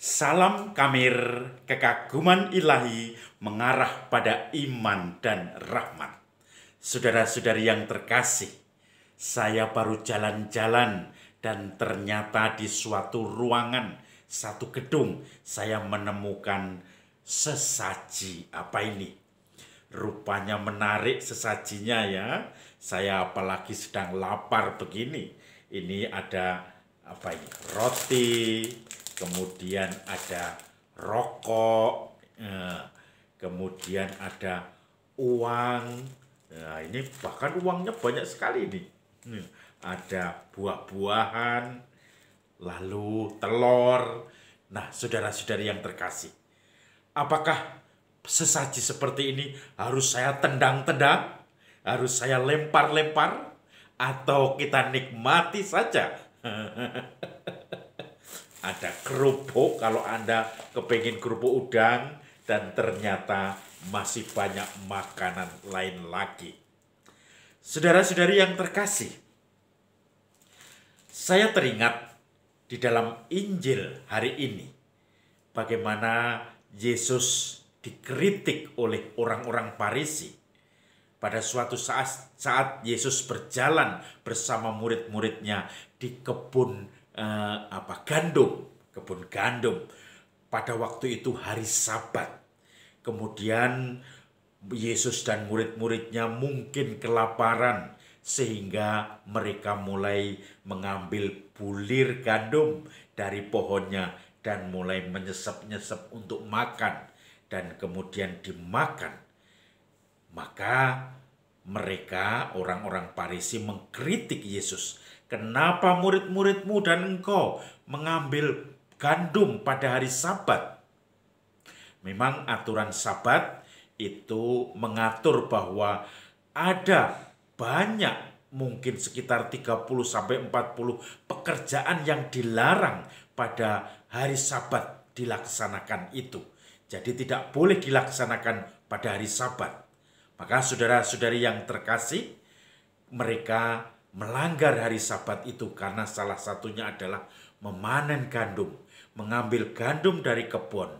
Salam Kamir, kekaguman ilahi mengarah pada iman dan rahmat. Saudara-saudari yang terkasih, saya baru jalan-jalan dan ternyata di suatu ruangan, satu gedung, saya menemukan sesaji. Apa ini? Rupanya menarik sesajinya ya. Saya apalagi sedang lapar begini. Ini ada apa ini? Roti, kemudian ada rokok, kemudian ada uang. Nah, ini bahkan uangnya banyak sekali nih. Ada buah-buahan, lalu telur. Nah, saudara-saudari yang terkasih, apakah sesaji seperti ini harus saya tendang-tendang? Harus saya lempar-lempar? Atau kita nikmati saja? Ada kerupuk kalau Anda kepingin kerupuk udang, dan ternyata masih banyak makanan lain lagi. Saudara-saudari yang terkasih, saya teringat di dalam Injil hari ini bagaimana Yesus dikritik oleh orang-orang Farisi. Pada suatu saat Yesus berjalan bersama murid-muridnya di kebun kebun gandum. Pada waktu itu hari Sabat. Kemudian Yesus dan murid-muridnya mungkin kelaparan sehingga mereka mulai mengambil bulir gandum dari pohonnya dan mulai menyesep-nyesep untuk makan dan kemudian dimakan. Maka mereka, orang-orang Farisi, mengkritik Yesus. Kenapa murid-muridmu dan engkau mengambil gandum pada hari Sabat? Memang aturan Sabat itu mengatur bahwa ada banyak, mungkin sekitar 30-40 pekerjaan yang dilarang pada hari Sabat dilaksanakan itu. Jadi tidak boleh dilaksanakan pada hari Sabat. Maka saudara-saudari yang terkasih, mereka melanggar hari Sabat itu karena salah satunya adalah memanen gandum, mengambil gandum dari kebun.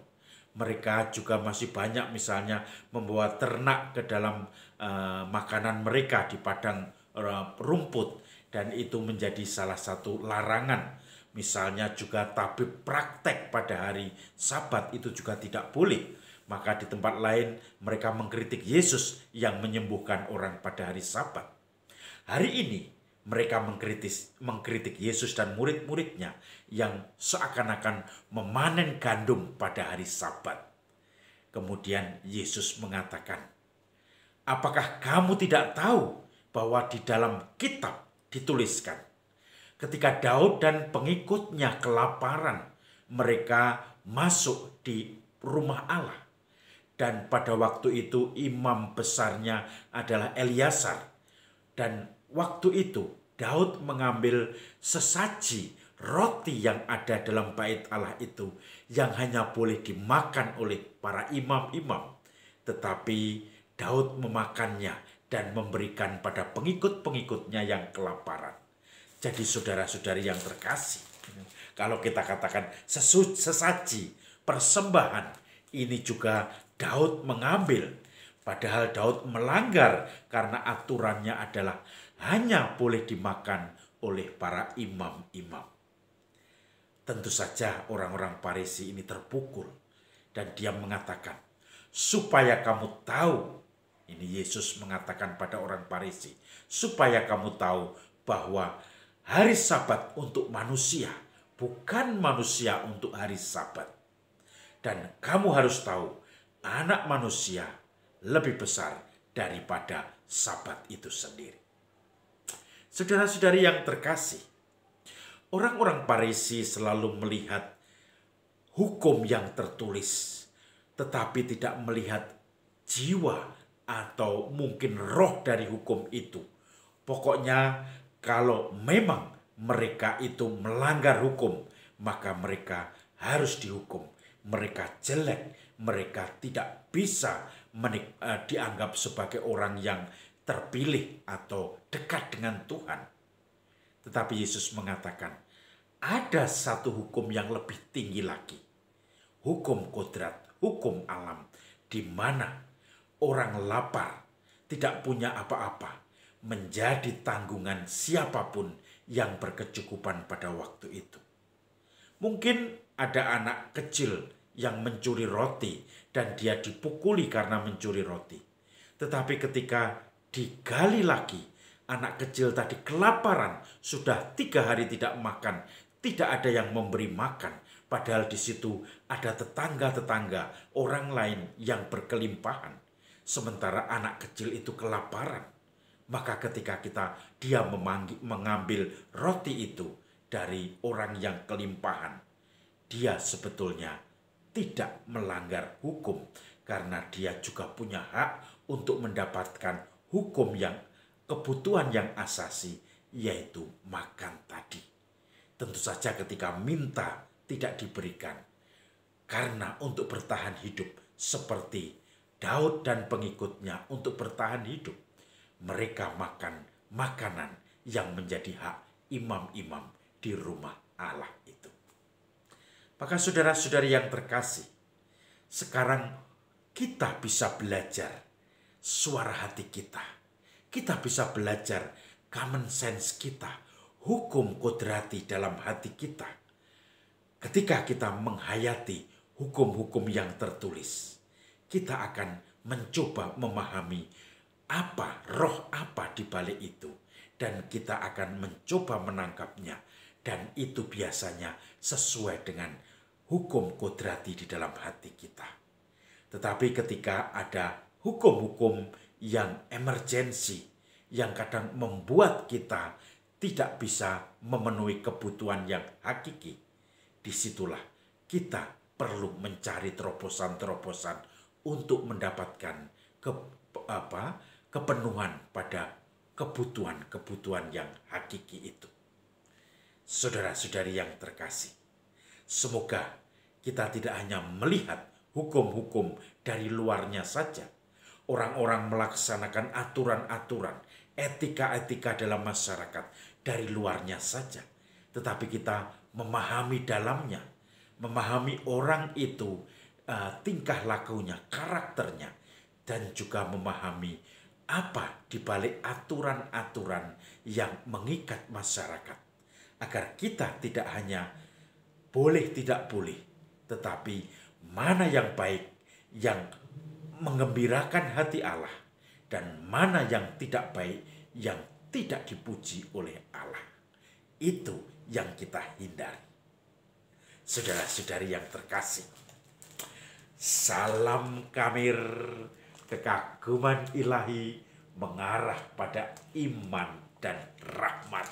Mereka juga masih banyak misalnya membawa ternak ke dalam makanan mereka di padang rumput, dan itu menjadi salah satu larangan. Misalnya juga tabib praktek pada hari Sabat itu juga tidak boleh. Maka di tempat lain mereka mengkritik Yesus yang menyembuhkan orang pada hari Sabat. Hari ini mereka mengkritik Yesus dan murid-muridnya yang seakan-akan memanen gandum pada hari Sabat. Kemudian Yesus mengatakan, apakah kamu tidak tahu bahwa di dalam kitab dituliskan, ketika Daud dan pengikutnya kelaparan, mereka masuk di rumah Allah. Dan pada waktu itu imam besarnya adalah Eliasar. Dan waktu itu Daud mengambil sesaji roti yang ada dalam bait Allah itu, yang hanya boleh dimakan oleh para imam-imam. Tetapi Daud memakannya dan memberikan pada pengikut-pengikutnya yang kelaparan. Jadi saudara-saudari yang terkasih, kalau kita katakan sesaji, persembahan, ini juga Daud mengambil, padahal Daud melanggar karena aturannya adalah hanya boleh dimakan oleh para imam-imam. Tentu saja orang-orang Farisi ini terpukul dan dia mengatakan, supaya kamu tahu, ini Yesus mengatakan pada orang Farisi, supaya kamu tahu bahwa hari Sabat untuk manusia, bukan manusia untuk hari Sabat. Dan kamu harus tahu, Anak manusia lebih besar daripada Sabat itu sendiri. Saudara-saudari yang terkasih, orang-orang Farisi selalu melihat hukum yang tertulis, tetapi tidak melihat jiwa atau mungkin roh dari hukum itu. Pokoknya kalau memang mereka itu melanggar hukum, maka mereka harus dihukum. Mereka jelek, mereka tidak bisa dianggap sebagai orang yang terpilih atau dekat dengan Tuhan. Tetapi Yesus mengatakan, ada satu hukum yang lebih tinggi lagi. hukum kodrat, hukum alam, di mana orang lapar, tidak punya apa-apa, menjadi tanggungan siapapun yang berkecukupan pada waktu itu. Mungkin ada anak kecil yang mencuri roti dan dia dipukuli karena mencuri roti. Tetapi ketika digali lagi, anak kecil tadi kelaparan, sudah 3 hari tidak makan, tidak ada yang memberi makan. Padahal di situ ada tetangga-tetangga orang lain yang berkelimpahan. Sementara anak kecil itu kelaparan. Maka ketika dia mengambil roti itu dari orang yang kelimpahan, dia sebetulnya tidak melanggar hukum karena dia juga punya hak untuk mendapatkan hukum yang kebutuhan yang asasi, yaitu makan tadi. Tentu saja ketika minta tidak diberikan, karena untuk bertahan hidup seperti Daud dan pengikutnya untuk bertahan hidup, mereka makan makanan yang menjadi hak imam-imam di rumah Allah itu. Maka saudara-saudari yang terkasih, sekarang kita bisa belajar suara hati kita. Kita bisa belajar common sense kita, hukum kodrati dalam hati kita. Ketika kita menghayati hukum-hukum yang tertulis, kita akan mencoba memahami roh apa di balik itu. Dan kita akan mencoba menangkapnya. Dan itu biasanya sesuai dengan hukum kodrati di dalam hati kita. Tetapi ketika ada hukum-hukum yang emergensi, yang kadang membuat kita tidak bisa memenuhi kebutuhan yang hakiki, disitulah kita perlu mencari terobosan-terobosan untuk mendapatkan kepenuhan pada kebutuhan-kebutuhan yang hakiki itu. Saudara-saudari yang terkasih, semoga kita tidak hanya melihat hukum-hukum dari luarnya saja. Orang-orang melaksanakan aturan-aturan, etika-etika dalam masyarakat dari luarnya saja. Tetapi kita memahami dalamnya, memahami orang itu, tingkah lakunya, karakternya, dan juga memahami apa di balik aturan-aturan yang mengikat masyarakat. Agar kita tidak hanya boleh tidak boleh, tetapi mana yang baik, yang menggembirakan hati Allah, dan mana yang tidak baik, yang tidak dipuji oleh Allah. Itu yang kita hindari. Saudara-saudari yang terkasih, salam kamir, kekaguman ilahi mengarah pada iman dan rahmat.